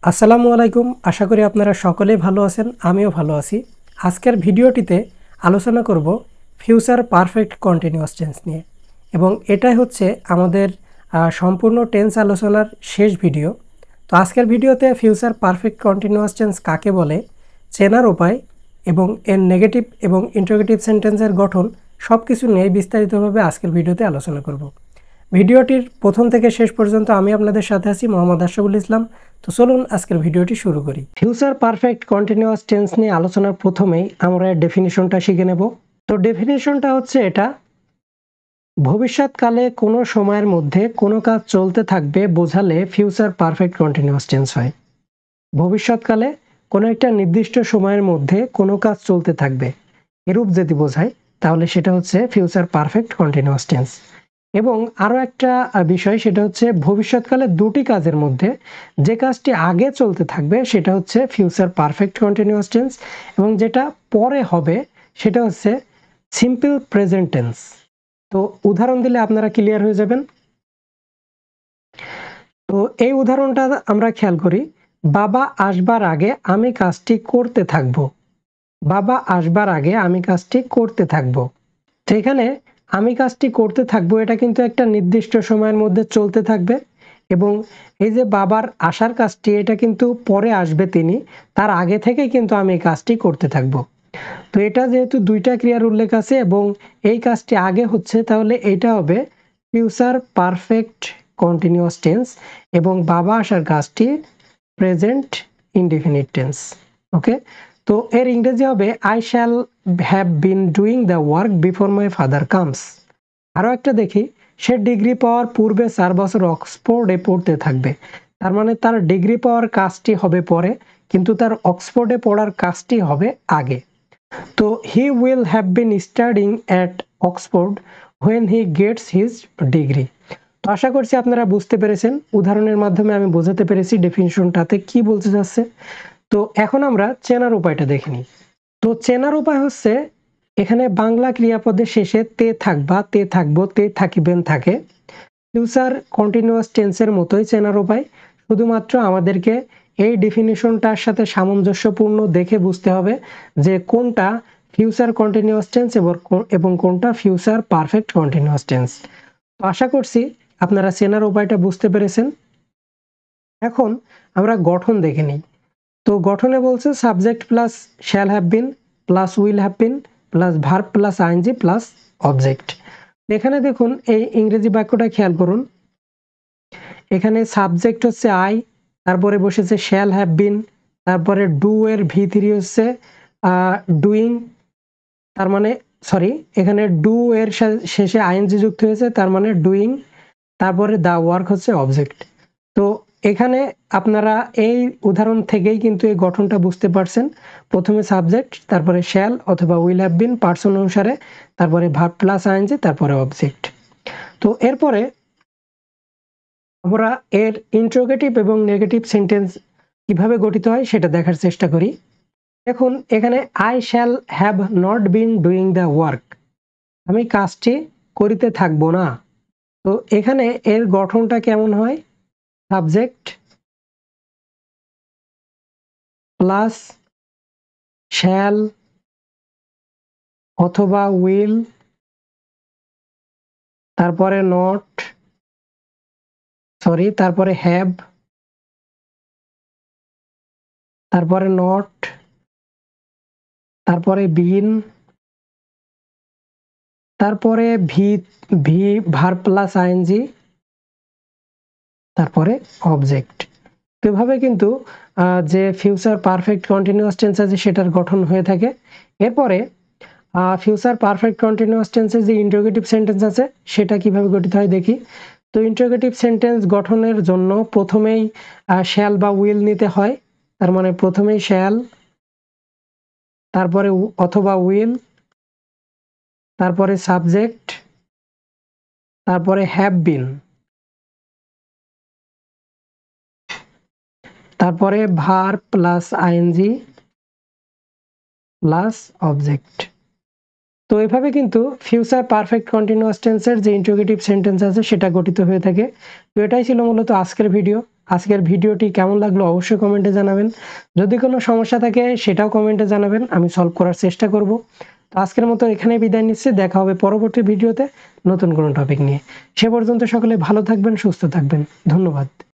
আসসালামু আলাইকুম। আশা করি আপনারা সকলেই ভালো আছেন, আমিও ভালো আছি। আজকের ভিডিওটিতে আলোচনা করব ফিউচার পারফেক্ট কন্টিনিউয়াস টেন্স নিয়ে, এবং এটাই হচ্ছে আমাদের সম্পূর্ণ টেন্স আলোচনার শেষ ভিডিও। তো আজকের ভিডিওতে ফিউচার পারফেক্ট কন্টিনিউয়াস টেন্স কাকে বলে, চেনার উপায় এবং এর নেগেটিভ এবং ইন্টারোগেটিভ সেন্টেন্সের গঠন সব কিছু নিয়ে বিস্তারিতভাবে আজকের ভিডিওতে আলোচনা করব। ভিডিওটির প্রথম থেকে শেষ পর্যন্ত আমি আপনাদের সাথে আছি, মোহাম্মদ আশরাফুল ইসলাম। তো চলুন আজকের ভিডিওটি শুরু করি। ফিউচার পারফেক্ট কন্টিনিউয়াস টেন্স নিয়ে আলোচনার প্রথমেই আমরা ডেফিনিশনটা শিখে নেব। তো ডেফিনিশনটা হচ্ছে এটা: ভবিষ্যৎকালে কোনো সময়ের মধ্যে কোনো কাজ চলতে থাকবে বোঝালে ফিউচার পারফেক্ট কন্টিনিউয়াস টেন্স হয়। ভবিষ্যৎকালে কোনো একটা নির্দিষ্ট সময়ের মধ্যে কোনো কাজ চলতে থাকবে এরূপ যদি বোঝায়, তাহলে সেটা হচ্ছে ফিউচার পারফেক্ট কন্টিনিউয়াস টেন্স। এবং আরও একটা বিষয়, সেটা হচ্ছে ভবিষ্যৎকালে দুটি কাজের মধ্যে যে কাজটি আগে চলতে থাকবে সেটা হচ্ছে ফিউচার পারফেক্ট কন্টিনিউয়াস টেন্স, এবং যেটা পরে হবে সেটা হচ্ছে সিম্পল প্রেজেন্ট টেন্স। তো উদাহরণ দিলে আপনারা ক্লিয়ার হয়ে যাবেন। তো এই উদাহরণটা আমরা খেয়াল করি: বাবা আসবার আগে আমি কাজটি করতে থাকব। বাবা আসবার আগে আমি কাজটি করতে থাকব। তো এখানে আমি কাজটি করতে থাকবো, এটা কিন্তু একটা নির্দিষ্ট সময়ের মধ্যে চলতে থাকবে, এবং এই যে বাবার আসার কাজটি, এটা কিন্তু পরে আসবে তিনি, তার আগে থেকেই কিন্তু আমি এই কাজটি করতে থাকবো। তো এটা যেহেতু দুইটা ক্রিয়ার উল্লেখ আছে এবং এই কাজটি আগে হচ্ছে, তাহলে এটা হবে ফিউচার পারফেক্ট কন্টিনিউয়াস টেন্স, এবং বাবা আসার কাজটি প্রেজেন্ট ইনডিফিনিট টেন্স। ওকে, তো এর ইংরেজি হবে I shall have been doing the work before my father comes. আরও একটা দেখি, সে ডিগ্রি পাওয়ার পূর্বে 4 বছর অক্সফোর্ডে পড়তে থাকবে। তার মানে তার ডিগ্রি পাওয়ার কাজটি হবে পরে, কিন্তু তার অক্সফোর্ডে পড়ার কাজটি হবে আগে। তো he will have been studying at Oxford when he gets his degree. তো আশা করছি আপনারা বুঝতে পেরেছেন, উদাহরণের মাধ্যমে আমি বোঝাতে পেরেছি ডেফিনিশনটাতে কি বলতে যাচ্ছে। তো এখন আমরা চেনার উপায়টা দেখে নিই। তো চেনার উপায় হচ্ছে, এখানে বাংলা ক্রিয়াপদের শেষে তে থাকবা, তে থাকবো, তে থাকিবেন থাকে। ফিউচার কন্টিনিউয়াস টেন্সের মতোই চেনার উপায়, শুধুমাত্র আমাদেরকে এই ডেফিনিশনটার সাথে সামঞ্জস্যপূর্ণ দেখে বুঝতে হবে যে কোনটা ফিউচার কন্টিনিউয়াস টেন্স এবং কোনটা ফিউচার পারফেক্ট কন্টিনিউয়াস টেন্স। তো আশা করছি আপনারা চেনার উপায়টা বুঝতে পেরেছেন। এখন আমরা গঠন দেখে নিই। তো গঠনে বলছে subject plus shall have been plus will have been plus verb plus ING plus object. এখানে দেখুন, এই ইংরেজি বাক্যটা খেয়াল করুন। এখানে সাবজেক্ট হচ্ছে আই, তারপরে বসেছে শ্যাল হ্যাভ বিন, তারপরে ডু এর ভি3 হচ্ছে ডুইং, তার মানে সরি, এখানে ডু এর শেষে আইএনজি যুক্ত হয়েছে, তার মানে ডুইং, তারপরে দ্য ওয়ার্ক হচ্ছে অবজেক্ট। তো এখানে আপনারা এই উদাহরণ থেকেই কিন্তু এই গঠনটা বুঝতে পারছেন। প্রথমে সাবজেক্ট, তারপরে শ্যাল অথবা উইল হ্যাভ বিন পার্সন অনুসারে, তারপরে ভার্ব প্লাস আইএনজি, তারপরে অবজেক্ট। তো এরপরে আমরা এর ইন্টারোগেটিভ এবং নেগেটিভ সেন্টেন্স কিভাবে গঠিত হয় সেটা দেখার চেষ্টা করি। দেখুন, এখানে I shall have not been doing the work, আমি কাজটি করিতে থাকবো না। তো এখানে এর গঠনটা কেমন হয়? সাবজেক্ট প্লাস শ্যাল অথবা উইল, তারপরে নট, তারপরে হ্যাভ, তারপরে নট, তারপরে বিন, তারপরে V V verb plus ING, তারপরে অবজেক্ট। এভাবে কিন্তু যে ফিউচার পারফেক্ট কন্টিনিউয়াস টেন্স আছে সেটার গঠন হয়ে থাকে। এরপরে ফিউচার পারফেক্ট কন্টিনিউয়াস টেন্সের যে ইন্টারোগেটিভ সেন্টেন্স আছে সেটা কিভাবে গঠিত হয় দেখি। তো ইন্টারোগেটিভ সেন্টেন্স গঠনের জন্য প্রথমেই শ্যাল বা উইল নিতে হয়, তার মানে প্রথমেই শ্যাল, তারপরে অথবা উইল, তারপরে সাবজেক্ট, তারপরে হ্যাভ বিন, তারপরে verb plus ING plus object. তো এভাবে কিন্তু ফিউচার পারফেক্ট কন্টিনিউয়াস টেন্সের যে ইন্টারোগেটিভ সেন্টেন্স আছে সেটা গঠিত হয়ে থাকে। তো এটাই ছিল মূলত আজকের ভিডিও। আজকের ভিডিওটি কেমন লাগলো অবশ্যই কমেন্টে জানাবেন। যদি কোনো সমস্যা থাকে সেটাও কমেন্টে জানাবেন, আমি সলভ করার চেষ্টা করব। তো আজকের মতো এখানেই বিদায় নিচ্ছি। দেখা হবে পরবর্তী ভিডিওতে নতুন কোনো টপিক নিয়ে। সে পর্যন্ত সকলে ভালো থাকবেন, সুস্থ থাকবেন। ধন্যবাদ।